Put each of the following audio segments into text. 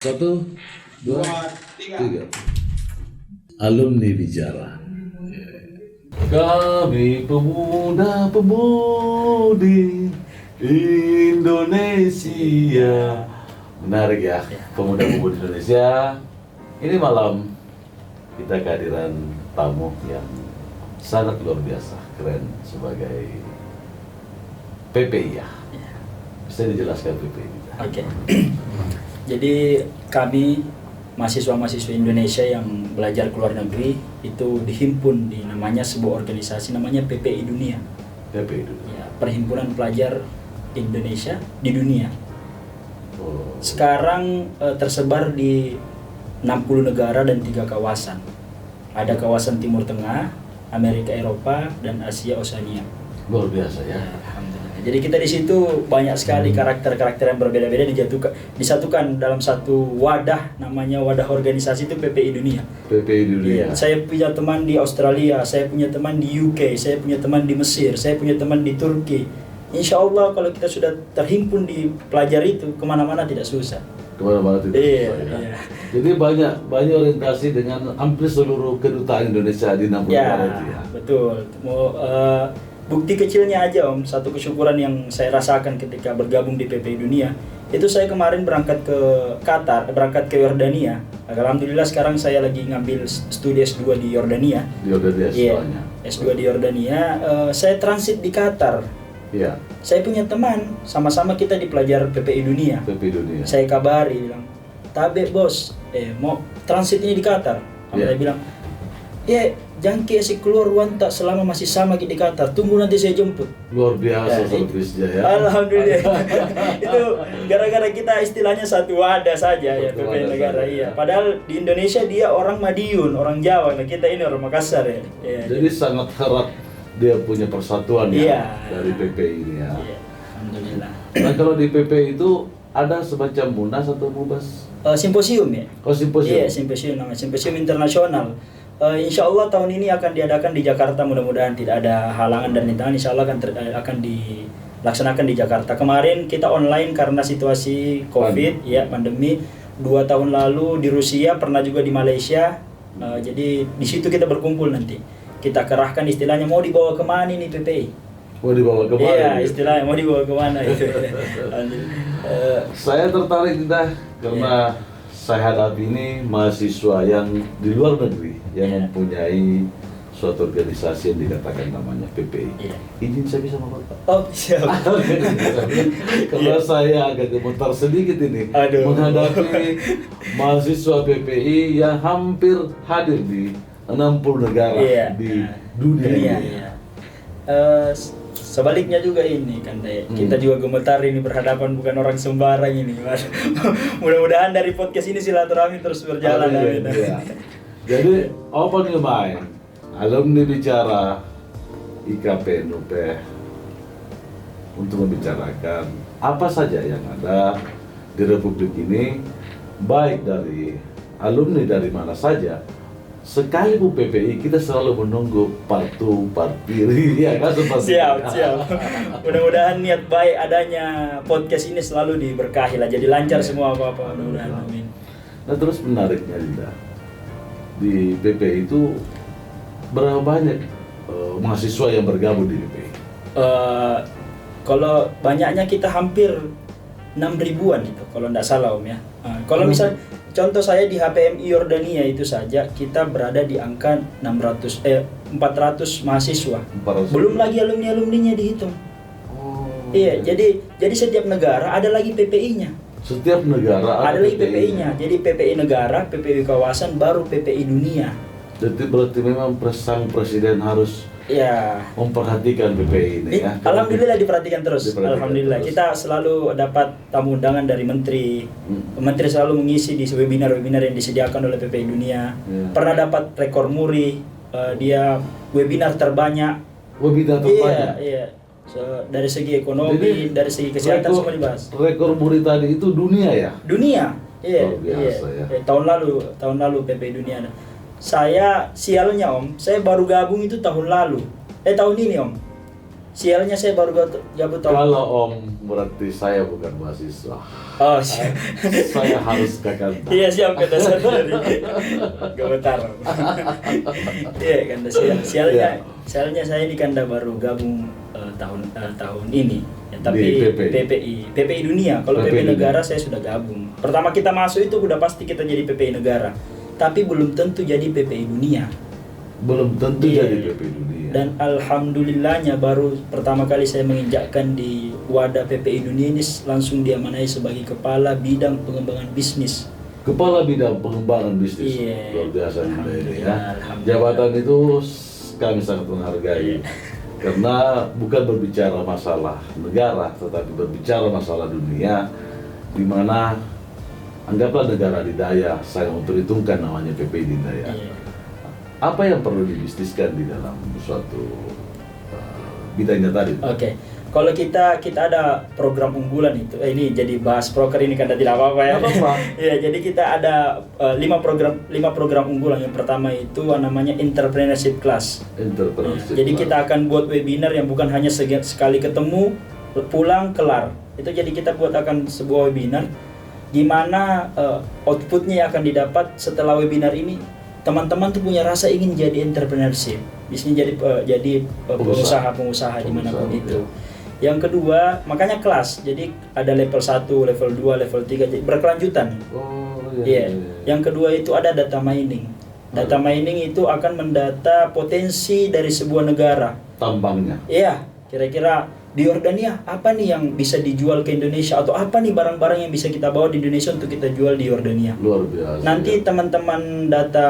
Satu, dua, tiga. Alumni bicara. Kami pemuda-pemudi Indonesia. Menarik ya, pemuda-pemudi Indonesia. Ini malam kita kehadiran tamu yang sangat luar biasa, keren sebagai PPI ya. Bisa dijelaskan PPI? Oke. Jadi kami mahasiswa-mahasiswa Indonesia yang belajar ke luar negeri itu dihimpun di namanya sebuah organisasi namanya PPI Dunia. PPI Dunia. Ya, Perhimpunan Pelajar Indonesia di dunia. Oh. Sekarang tersebar di 60 negara dan 3 kawasan. Ada kawasan Timur Tengah, Amerika Eropa, dan Asia Oseania. Luar biasa ya. Alhamdulillah. Jadi kita di situ banyak sekali karakter-karakter yang berbeda-beda disatukan dalam satu wadah, namanya wadah organisasi itu PPI Dunia. PPI Dunia. Iya, saya punya teman di Australia, saya punya teman di UK, saya punya teman di Mesir, saya punya teman di Turki. Insya Allah kalau kita sudah terhimpun di pelajar itu, kemana-mana tidak susah. Kemana-mana tidak Iya, susah ya. iya. Jadi banyak orientasi dengan hampir seluruh kedutaan Indonesia di 60 negara itu ya. Betul. Bukti kecilnya aja Om, satu kesyukuran yang saya rasakan ketika bergabung di PPI Dunia. Itu saya kemarin berangkat ke Qatar, berangkat ke Yordania. Alhamdulillah sekarang saya lagi ngambil studi S2 di Yordania. Di Yordania Iya, semuanya. S2 di Yordania. Saya transit di Qatar. Iya, Saya punya teman, sama-sama kita di pelajar PPI Dunia. PPI Dunia. Saya kabari, bilang, "Tabe bos, mau transit ini di Qatar." Iya. Saya bilang, "Ya, jangan kasih keluar tak selama masih sama di Qatar. Tunggu nanti saya jemput." Luar biasa Ya, servisnya ya. Alhamdulillah. Itu gara-gara kita istilahnya satu wadah saja ya Satu PPI wadah negara saja, iya. ya. Padahal di Indonesia dia orang Madiun, orang Jawa. Nah, kita ini orang Makassar ya. Iya, Jadi sangat erat dia punya persatuan Iya. ya dari PPI ini ya. iya. Alhamdulillah. Nah kalau di PPI itu ada semacam munas atau mubas? Simposium ya. Oh simposium. Iya, simposium namanya, simposium internasional. Insya Allah tahun ini akan diadakan di Jakarta, mudah-mudahan tidak ada halangan dan rintangan. Insya Allah akan dilaksanakan di Jakarta. Kemarin kita online karena situasi COVID, ya pandemi. 2 tahun lalu di Rusia, pernah juga di Malaysia. Jadi di situ kita berkumpul nanti. Kita kerahkan istilahnya mau dibawa kemana nih PPI? Mau dibawa kemana? Iya, gitu? istilahnya mau dibawa kemana itu. Saya tertarik Dinda karena saya hadapi ini mahasiswa yang di luar negeri yang mempunyai suatu organisasi yang dikatakan namanya PPI. Iya. Izin saya bisa Bapak? Oh, siap. Karena saya agak gemetar sedikit ini Aduh. menghadapi mahasiswa PPI yang hampir hadir di 60 negara Iya. di dunia ini. Iya. Sebaliknya juga ini kan kita juga gemetar ini berhadapan bukan orang sembarang ini. Mudah-mudahan dari podcast ini silaturahmi terus berjalan. Amin. Iya. Jadi open your mind, alumni bicara IKP NUPEH untuk membicarakan apa saja yang ada di Republik ini, baik dari alumni dari mana saja. Sekalipun PPI kita selalu menunggu partu partiri ya kan seperti Siap. Mudah-mudahan niat baik adanya podcast ini selalu diberkahi lah, jadi lancar semua apa-apa. Mudah-mudahan amin. Nah terus menariknya Dinda, di PPI itu berapa banyak mahasiswa yang bergabung di PPI? Kalau banyaknya kita hampir 6.000-an itu kalau tidak salah Om ya. Kalau misal contoh saya di HPMI Yordania itu saja kita berada di angka 400 mahasiswa. 400. Belum lagi alumni-alumninya dihitung. Oh, Iya, jadi setiap negara ada lagi PPI-nya. setiap negara Ada lagi PPI-nya. Jadi PPI negara, PPI kawasan, baru PPI dunia. Jadi berarti memang sang presiden harus Ya. memperhatikan PPI ini ya. Alhamdulillah diperhatikan terus. Diperhatikan Alhamdulillah. terus. Kita selalu dapat tamu undangan dari menteri. Menteri selalu mengisi di webinar-webinar yang disediakan oleh PPI Dunia. Ya. Pernah dapat rekor muri. Dia webinar terbanyak. Webinar terbanyak. Iya. Dari segi ekonomi, dari segi kesehatan semua dibahas. Rekor muri tadi itu dunia ya. Dunia. Iya. Luar biasa, ya. Tahun lalu PPI Dunia. Saya sialnya Om, saya baru gabung itu tahun lalu. Tahun ini Om. Sialnya saya baru gabut tahun. Kalau Om berarti saya bukan mahasiswa. Oh, siap. Saya harus ke kantor. Iya siap kata sendiri. Gemetar. Iya kanda Iya. sialnya saya ini kanda baru gabung tahun ini. Ya, tapi Di PPI. PPI dunia. Kalau PPI PPI dunia. negara saya sudah gabung. Pertama kita masuk itu udah pasti kita jadi PPI negara. Tapi belum tentu jadi PPI dunia. Belum tentu Iya. jadi PPI dunia. Dan alhamdulillahnya baru pertama kali saya menginjakkan di wadah PPI dunia ini langsung diamanai sebagai kepala bidang pengembangan bisnis. Kepala bidang pengembangan bisnis. Iya. Luar biasa Anda ini ya. Alhamdulillah. Jabatan itu kami sangat menghargai. Iya. Karena bukan berbicara masalah negara, tetapi berbicara masalah dunia, di mana anggaplah negara adidaya, saya memperhitungkan namanya PPI adidaya. Iya. Apa yang perlu dibisniskan di dalam suatu bidangnya tadi? Oke. Kalau kita ada program unggulan itu, ini jadi bahas proker ini kan tidak apa-apa ya. Nggak apa-apa. Ya, jadi kita ada 5 program unggulan. Yang pertama itu namanya entrepreneurship class. Entrepreneurship. Jadi kita akan buat webinar yang bukan hanya sekali ketemu, pulang, kelar. Itu jadi kita buat akan sebuah webinar gimana outputnya yang akan didapat setelah webinar ini. Teman-teman tuh punya rasa ingin jadi entrepreneurship, bisa jadi pengusaha dimanapun Pengusaha, itu. ya. Yang kedua, makanya kelas. Jadi ada level 1, level 2, level 3, jadi berkelanjutan. Oh Iya. iya. Yang kedua itu ada data mining. Data mining itu akan mendata potensi dari sebuah negara. Tambangnya. Iya, kira-kira di Yordania apa nih yang bisa dijual ke Indonesia, atau apa nih barang-barang yang bisa kita bawa di Indonesia untuk kita jual di Yordania. Luar biasa. Nanti ya. teman-teman data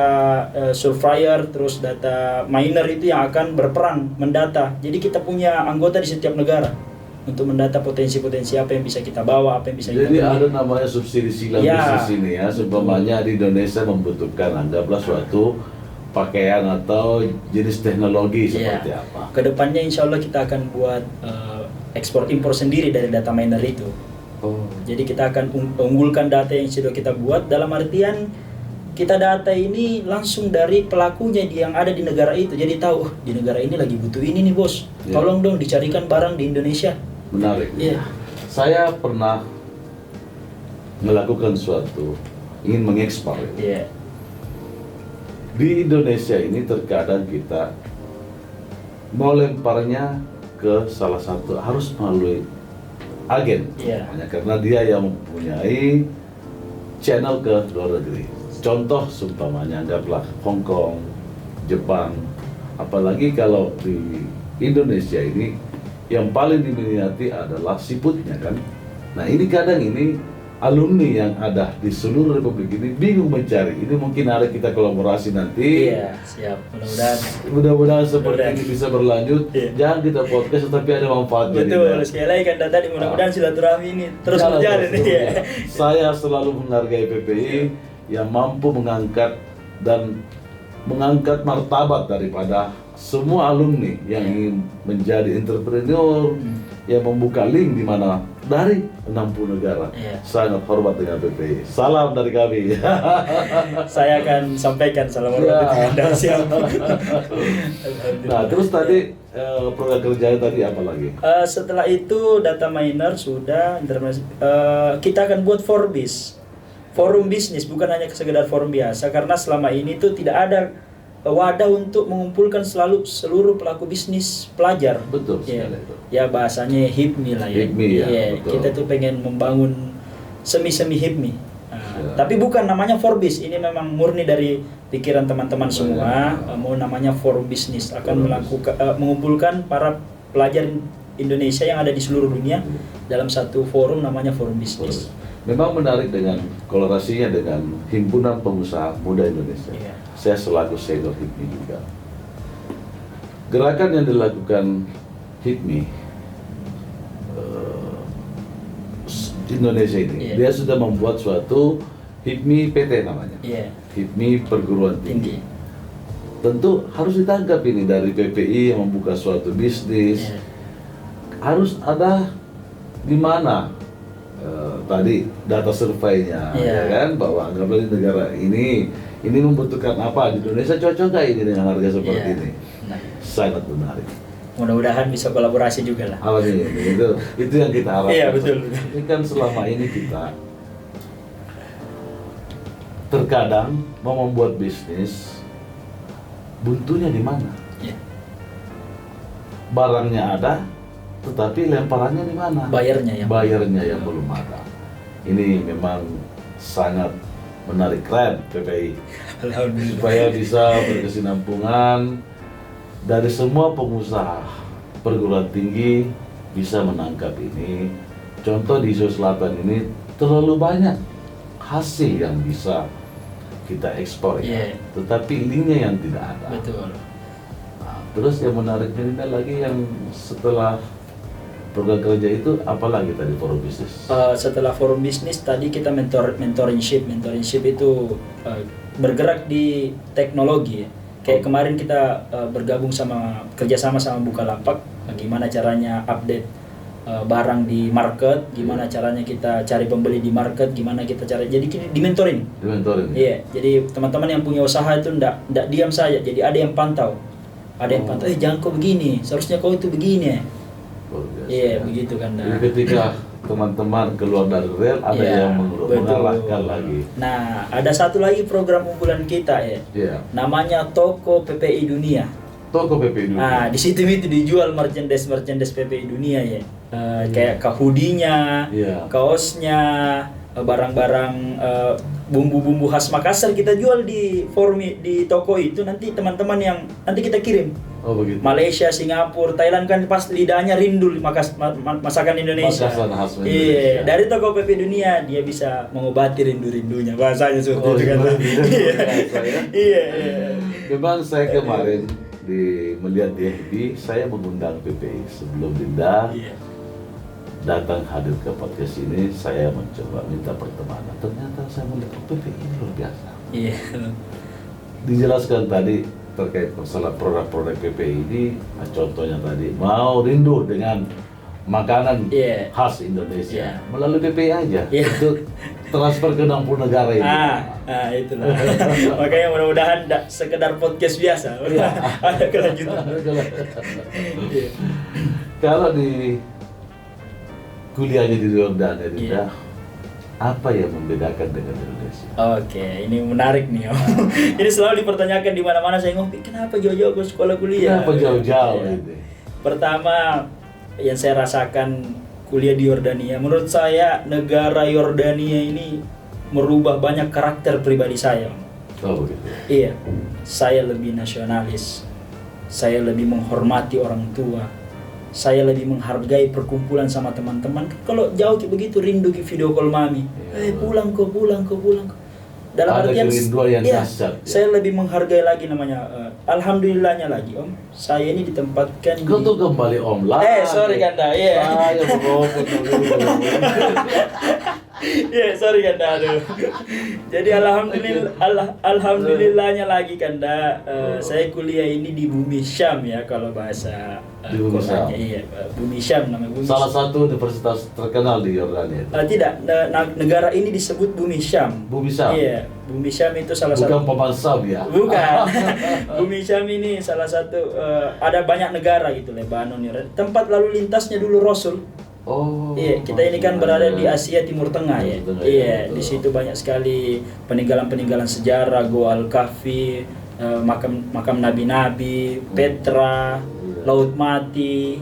surveyor terus data miner itu yang akan berperan mendata. Jadi kita punya anggota di setiap negara untuk mendata potensi-potensi apa yang bisa kita bawa, apa yang bisa Jadi kita ada namanya subsidi silang Ya. bisnis ini ya. Seumpamanya di Indonesia membutuhkan anggaplah suatu pakaian atau jenis teknologi Iya. seperti apa. Kedepannya insya Allah kita akan buat ekspor impor sendiri dari data miner itu. Oh. Jadi kita akan unggulkan data yang sudah kita buat, dalam artian kita data ini langsung dari pelakunya yang ada di negara itu. Jadi tahu, di negara ini lagi butuh ini nih bos, Iya. tolong dong dicarikan barang di Indonesia. Menarik. Iya. Saya pernah melakukan suatu ingin mengekspor. Iya. Di Indonesia ini terkadang kita mau lemparnya ke salah satu harus melalui agen. Iya. Hanya karena dia yang mempunyai channel ke luar negeri. Contoh seumpamanya anggaplah Hong Kong, Jepang, apalagi kalau di Indonesia ini yang paling diminati adalah siputnya kan. Nah ini kadang ini alumni yang ada di seluruh Republik ini bingung mencari. Ini mungkin ada kita kolaborasi nanti. Iya, siap. Mudah-mudahan. Mudah-mudahan seperti Mudah-mudahan. ini bisa berlanjut. Iya. Jangan kita podcast tapi ada manfaatnya. Betul, sekali lagi kan tadi mudah-mudahan silaturahmi ini terus Jalan berjalan terus. nih. Ya. Saya selalu menghargai PPI yang mampu mengangkat dan mengangkat martabat daripada semua alumni yang ingin menjadi entrepreneur, yang membuka link di mana dari 60 negara. Iya. Sangat hormat dengan PPI. Salam dari kami. Saya akan sampaikan salam hormat Ya. itu Anda, siap. Nah, terus tadi program kerjanya tadi apa lagi? Setelah itu data miner sudah, kita akan buat forum bisnis, bukan hanya sekedar forum biasa, karena selama ini tuh tidak ada wadah untuk mengumpulkan seluruh pelaku bisnis pelajar. Betul Ya, sekali itu. ya bahasanya HIPMI lah ya. HIPMI ya, Iya, betul. kita tuh pengen membangun semi HIPMI. Nah, Ya. Tapi bukan namanya Forbis, ini memang murni dari pikiran teman-teman semua. Mau namanya forum bisnis, akan Forum melakukan mengumpulkan para pelajar Indonesia yang ada di seluruh dunia dalam satu forum namanya forum bisnis. Memang menarik dengan kolaborasinya dengan Himpunan Pengusaha Muda Indonesia. Iya. Saya selaku senior HIPMI juga. Gerakan yang dilakukan HIPMI di Indonesia ini, Iya. dia sudah membuat suatu HIPMI PT namanya. Iya. HIPMI Perguruan Tinggi. Tinggi. Tentu harus ditangkap ini dari PPI yang membuka suatu bisnis. Iya. Harus ada di mana tadi data surveinya, Iya. ya kan, bahwa anggaplah di negara ini membutuhkan apa, di Indonesia cocok nggak ini dengan harga seperti Iya. ini. Nah, Sangat menarik. mudah-mudahan bisa kolaborasi juga lah. Amin. Itu yang kita harapkan. Iya, betul. Ini kan selama ini kita terkadang mau membuat bisnis, buntunya di mana? Iya. Barangnya ada, tetapi lemparannya di mana? Bayarnya yang belum ada. Ini memang sangat menarik, keren PPI. Alhamdulillah. Supaya bisa berkesinambungan dari semua pengusaha perguruan tinggi bisa menangkap ini. Contoh di Sulawesi Selatan ini terlalu banyak hasil yang bisa kita ekspor ya, tetapi ininya yang tidak ada. Betul. Nah, terus yang menariknya ini lagi yang setelah program kerja itu apalagi tadi forum bisnis? Setelah forum bisnis tadi kita mentoringship itu bergerak di teknologi ya. Kayak kemarin kita bergabung kerjasama sama Bukalapak, gimana caranya update barang di market, gimana caranya kita cari pembeli di market, gimana kita cari, jadi di mentoring. Iya, jadi teman-teman yang punya usaha itu ndak diam saja, jadi ada yang pantau, jangan kau begini, seharusnya kau itu begini. Iya, begitu kan. Jadi ketika teman-teman keluar dari rel ada yang mengalahkan lagi. Nah, ada satu lagi program unggulan kita ya. Namanya Toko PPI Dunia. Toko PPI Dunia. Nah, di situ itu dijual merchandise PPI Dunia ya. Kayak hoodie-nya, kaosnya, barang-barang bumbu-bumbu khas Makassar kita jual di forum di toko itu, nanti teman-teman yang nanti kita kirim. Oh begitu. Malaysia, Singapura, Thailand kan pas lidahnya rindu masakan Indonesia. Masakan khas Indonesia. Iya, dari toko PP Dunia dia bisa mengobati rindu-rindunya, bahasanya seperti itu kan. Iya. Memang saya kemarin melihat di FB, saya mengundang PPI sebelum Dinda datang hadir ke podcast ini, saya mencoba minta pertemanan. Ternyata saya melihat PPI ini luar biasa. Iya. Dijelaskan tadi terkait masalah produk-produk PPI ini, contohnya tadi mau rindu dengan makanan khas Indonesia melalui PPI aja, itu transfer ke 60 negara ini. Itulah. Makanya mudah-mudahan tidak sekedar podcast biasa, ada kelanjutan. Kalau di kuliahnya di Yordania, apa yang membedakan dengan Indonesia? Oke, ini menarik nih Om. Ini selalu dipertanyakan di mana-mana saya ngopi, kenapa jauh-jauh ke sekolah kuliah? Kenapa jauh-jauh ini? Pertama, yang saya rasakan kuliah di Yordania, menurut saya negara Yordania ini merubah banyak karakter pribadi saya. Oh begitu. Iya, saya lebih nasionalis, saya lebih menghormati orang tua, saya lebih menghargai perkumpulan sama teman-teman. Kalau jauh kayak begitu rindu ke video call mami, pulang kok. Dalam ada artian kerinduan yang dahsyat. Saya lebih menghargai lagi namanya. Alhamdulillahnya lagi Om, saya ini ditempatkan. Kau tuh kembali Om lah. Sorry Kanda, Saya merokok. Sorry Kanda, aduh. Jadi alhamdulillahnya lagi Kanda, saya kuliah ini di Bumi Syam ya kalau bahasa Qurannya. Bumi Syam namanya. Salah satu universitas terkenal di Yordania. Tidak, negara ini disebut Bumi Syam. Bumi Syam. Iya, Bumi Syam itu salah satu. Bukan Paman Sam ya. Bukan. Bumi Syam ini salah satu, ada banyak negara gitu, Lebanon, tempat lalu lintasnya dulu Rasul. Oh. Iya, kita ini kan berada di Asia Timur Tengah ya. Iya, di situ banyak sekali peninggalan-peninggalan sejarah, Goa Al-Kahfi, makam nabi-nabi, Petra, Laut Mati.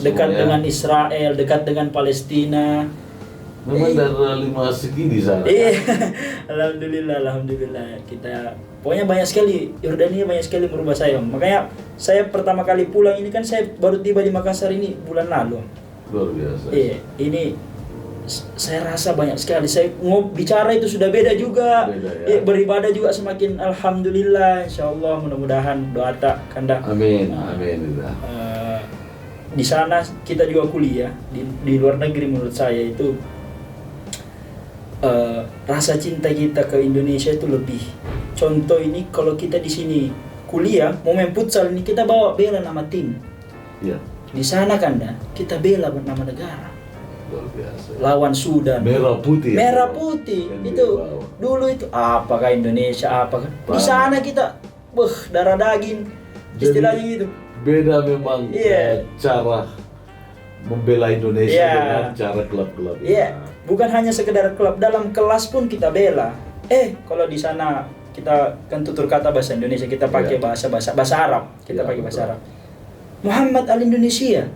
Dekat dengan Israel, dekat dengan Palestina. Memang dari 5 segi di sana. Iya. Alhamdulillah. Kita pokoknya banyak sekali, Yordania banyak sekali merubah saya. Makanya saya pertama kali pulang ini kan saya baru tiba di Makassar ini bulan lalu. Luar biasa. Iya, ini saya rasa banyak sekali. Saya bicara itu sudah beda juga. Beribadah juga semakin alhamdulillah. Insyaallah mudah-mudahan doa tak Kanda. Amin. Di sana kita juga kuliah di luar negeri, menurut saya itu rasa cinta kita ke Indonesia itu lebih. Contoh ini kalau kita di sini kuliah mau main futsal ini kita bawa bela nama tim. Iya. Di sana Kanda kita bela nama negara. Luar biasa. Lawan Sudan. Merah putih. Itu dulu itu apakah Indonesia apakah? Di sana kita darah daging istilahnya gitu. beda memang cara membela Indonesia dengan cara klub-klub. Bukan hanya sekedar klub, dalam kelas pun kita bela. Kalau di sana kita kan tutur kata bahasa Indonesia, kita pakai bahasa Arab, kita pakai bahasa Arab. Muhammad al-Indonesia,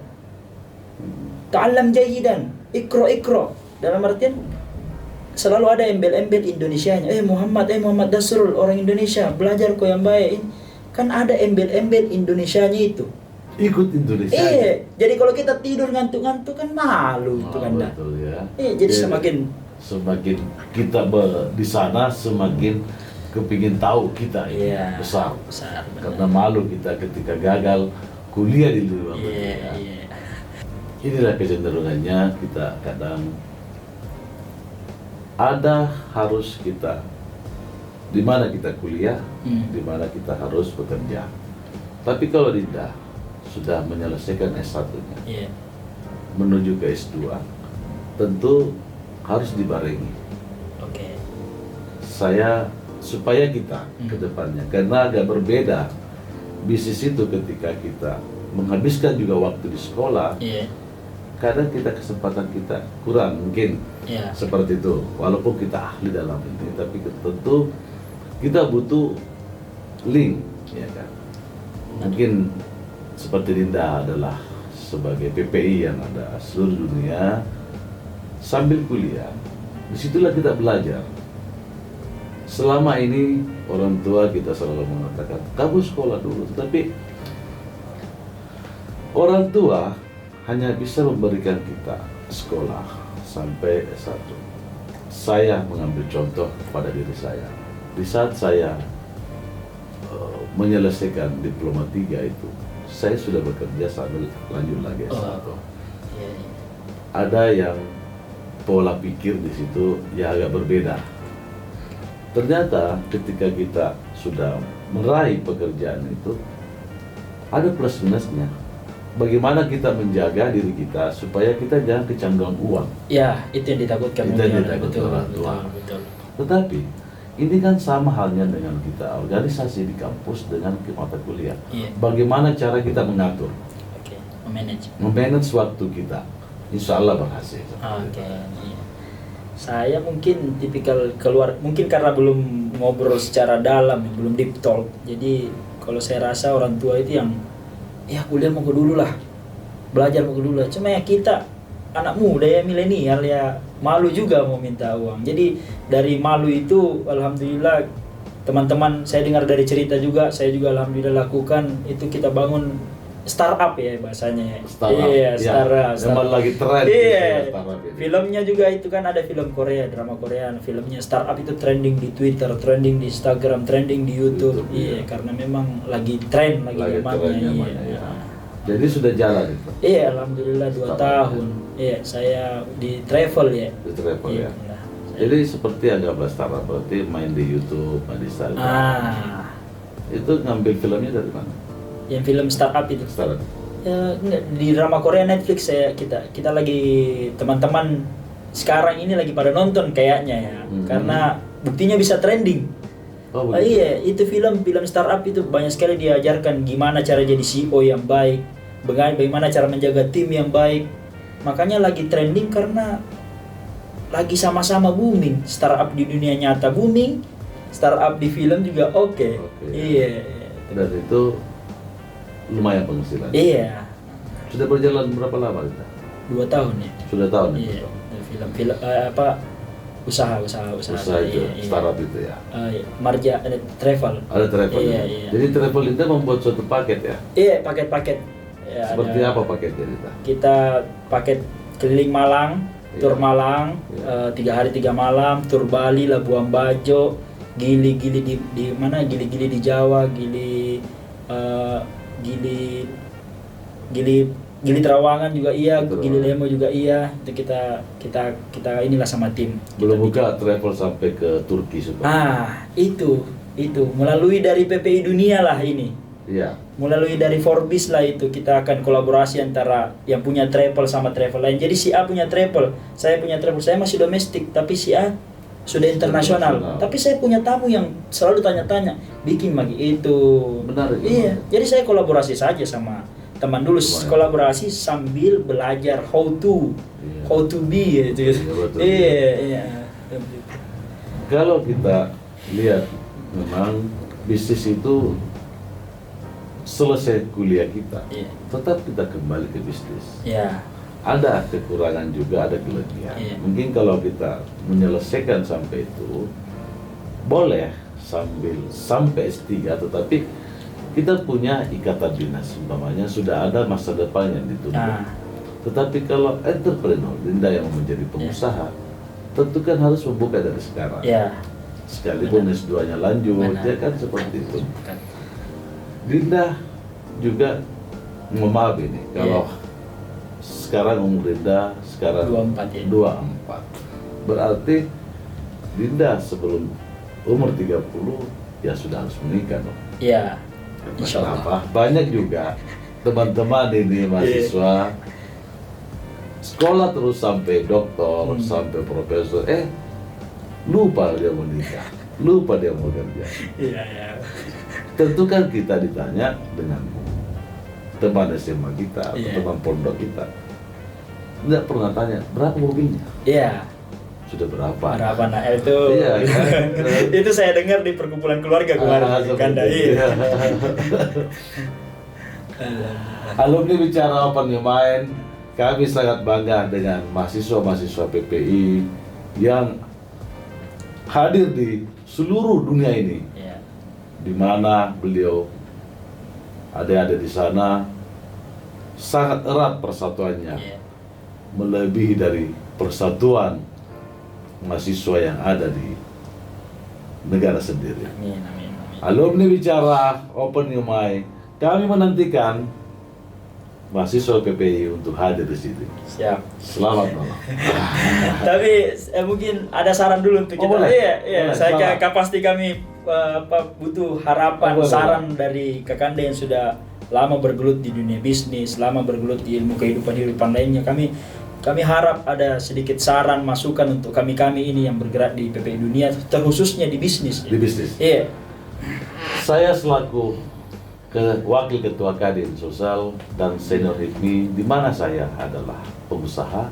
ta'allam jayidan, ikro. Dalam artian selalu ada embel-embel Indonesianya. Muhammad Dasrul, orang Indonesia, belajar kau yang baik. Kan ada embel-embel Indonesianya itu. Ikut Indonesia. Jadi kalau kita tidur ngantuk-ngantuk kan malu itu kan. Betul ya. Jadi semakin kita di sana semakin kepingin tahu kita ini besar. Karena malu kita ketika gagal kuliah di luar negeri. Inilah kecenderungannya kita kadang harus kita di mana kita kuliah, di mana kita harus bekerja. Tapi kalau tidak sudah menyelesaikan S1-nya, menuju ke S2, tentu harus dibarengi. Supaya kita ke depannya, karena agak berbeda bisnis itu ketika kita menghabiskan juga waktu di sekolah. Kadang kesempatan kita kurang mungkin seperti itu, walaupun kita ahli dalam ini, tapi tentu kita butuh link, ya kan? Mungkin seperti Dinda adalah sebagai PPI yang ada seluruh dunia, sambil kuliah, disitulah kita belajar. Selama ini orang tua kita selalu mengatakan, kamu sekolah dulu, tetapi orang tua hanya bisa memberikan kita sekolah sampai S1. Saya mengambil contoh pada diri saya. Di saat saya menyelesaikan diploma 3 itu, saya sudah bekerja sambil lanjut lagi S1. Ada yang pola pikir di situ ya agak berbeda. Ternyata ketika kita sudah meraih pekerjaan itu, ada plus minusnya. Bagaimana kita menjaga diri kita supaya kita jangan kecanduan uang. Itu yang ditakutkan. Betul. Tetapi ini kan sama halnya dengan kita organisasi di kampus dengan mata kuliah. Bagaimana cara kita mengatur, memanage waktu kita, insya Allah berhasil. Saya mungkin tipikal keluar, mungkin karena belum ngobrol secara dalam, belum deep talk. Jadi kalau saya rasa orang tua itu yang kuliah mau ke dulu lah, belajar mau ke dulu lah. Cuma kita anak muda milenial malu juga mau minta uang. Jadi dari malu itu alhamdulillah teman-teman saya dengar dari cerita juga, saya juga alhamdulillah lakukan itu, kita bangun startup bahasanya. Startup. Memang lagi tren. Filmnya juga itu kan ada film Korea, drama Korea, filmnya startup itu trending di Twitter, trending di Instagram, trending di YouTube. Karena memang lagi tren, lagi zamannya. Jadi sudah jalan itu. Alhamdulillah 2 tahun. Saya di travel ya. Di travel ya. Jadi seperti anggaplah startup, berarti main di YouTube, main di Instagram. Itu ngambil filmnya dari mana? Yang film startup itu. Startup. Di drama Korea Netflix kita lagi, teman-teman sekarang ini lagi pada nonton kayaknya karena buktinya bisa trending. Itu film startup itu banyak sekali diajarkan gimana cara jadi CEO yang baik, bagaimana cara menjaga tim yang baik. Makanya lagi trending karena lagi sama-sama booming. Startup di dunia nyata booming, startup di film juga oke. Dan itu lumayan penghasilan. Sudah berjalan berapa lama kita? 2 tahun ya. Sudah tahun. Film usaha itu startup itu ya. Marja ada travel. Ada travel. Jadi travel itu membuat suatu paket ya. Paket. Seperti apa paketnya kita? Kita paket keliling Malang, tur Malang, 3 hari 3 malam, tur Bali, Labuan Bajo, gili-gili di mana? Gili-gili di Jawa, gili Trawangan juga Gili Lemo juga Itu kita inilah sama tim. Belum buka travel sampai ke Turki supaya. Itu melalui dari PPI Dunia lah ini. Melalui dari Forbes lah itu kita akan kolaborasi antara yang punya travel sama travel lain. Jadi si A punya travel, saya punya travel. Saya masih domestik, tapi si A sudah internasional. Tapi saya punya tamu yang selalu tanya-tanya, bikin magi itu. Benar. Iya. Jadi saya kolaborasi saja sama teman dulu, kolaborasi sambil belajar how to be gitu. Iya. Kalau kita lihat, memang bisnis itu selesai kuliah kita, tetap kita kembali ke bisnis. Iya. Ada kekurangan juga, ada kelebihan. Mungkin kalau kita menyelesaikan sampai itu, boleh sampai S3, tetapi kita punya ikatan dinas, umpamanya sudah ada masa depan yang ditunda. Tetapi kalau entrepreneur, Dinda yang mau menjadi pengusaha, tentu kan harus membuka dari sekarang. Sekalipun S2-nya lanjut, ya kan seperti itu. Dinda juga memahami nih, kalau sekarang umur Dinda sekarang 24. Berarti Dinda sebelum umur 30 ya sudah harus menikah dong. Iya. Kenapa? Banyak juga teman-teman ini mahasiswa sekolah terus sampai doktor, sampai profesor, lupa dia mau nikah, lupa dia mau kerja. Iya. Tentu kan kita ditanya dengan teman SMA kita, atau teman pondok kita, nggak pernah tanya berapa mobilnya. Iya. Sudah berapa? Berapa nah itu? Iya, kan? Itu saya dengar di perkumpulan keluarga kemarin. Kanda, iya. Alumni Bicara Open Your Mind, kami sangat bangga dengan mahasiswa-mahasiswa PPI yang hadir di seluruh dunia ini, di mana beliau ada di sana, sangat erat persatuannya, melebihi dari persatuan mahasiswa yang ada di negara sendiri. Amin. Alumni Bicara Open Your Mind, kami menantikan mahasiswa PPI untuk hadir di sini. Siap. Selamat malam. Tapi mungkin ada saran dulu untuk kita. Boleh. Iya. Saya pasti kami butuh harapan, saran dari Kakanda yang sudah lama bergelut di dunia bisnis, lama bergelut di ilmu kehidupan lainnya. Kami harap ada sedikit saran, masukan untuk kami ini yang bergerak di PPI Dunia, terkhususnya di bisnis. Di bisnis. Iya. Saya selaku Wakil Ketua Kadin Sosial dan Senior HIPMI, di mana saya adalah pengusaha.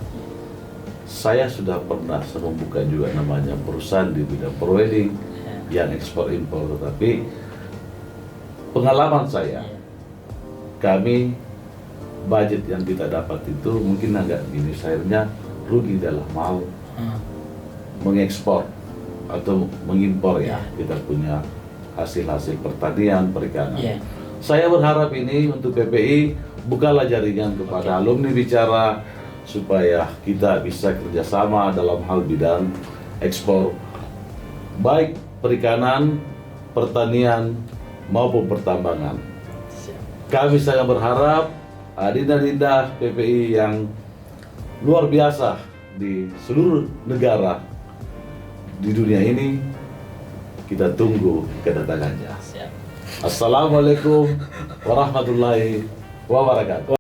Saya sudah pernah membuka juga namanya perusahaan di bidang prowedding yang ekspor impor, tetapi pengalaman saya, kami budget yang kita dapat itu mungkin agak gini, sayangnya rugi dalam hal mengekspor atau mengimpor kita punya hasil-hasil pertanian, perikanan. Saya berharap ini untuk PPI, bukalah jaringan kepada alumni Bicara supaya kita bisa kerjasama dalam hal bidang ekspor, baik perikanan, pertanian maupun pertambangan. Kami sangat berharap Dinda PPI yang luar biasa di seluruh negara di dunia ini, kita tunggu kedatangannya. Assalamualaikum warahmatullahi wabarakatuh.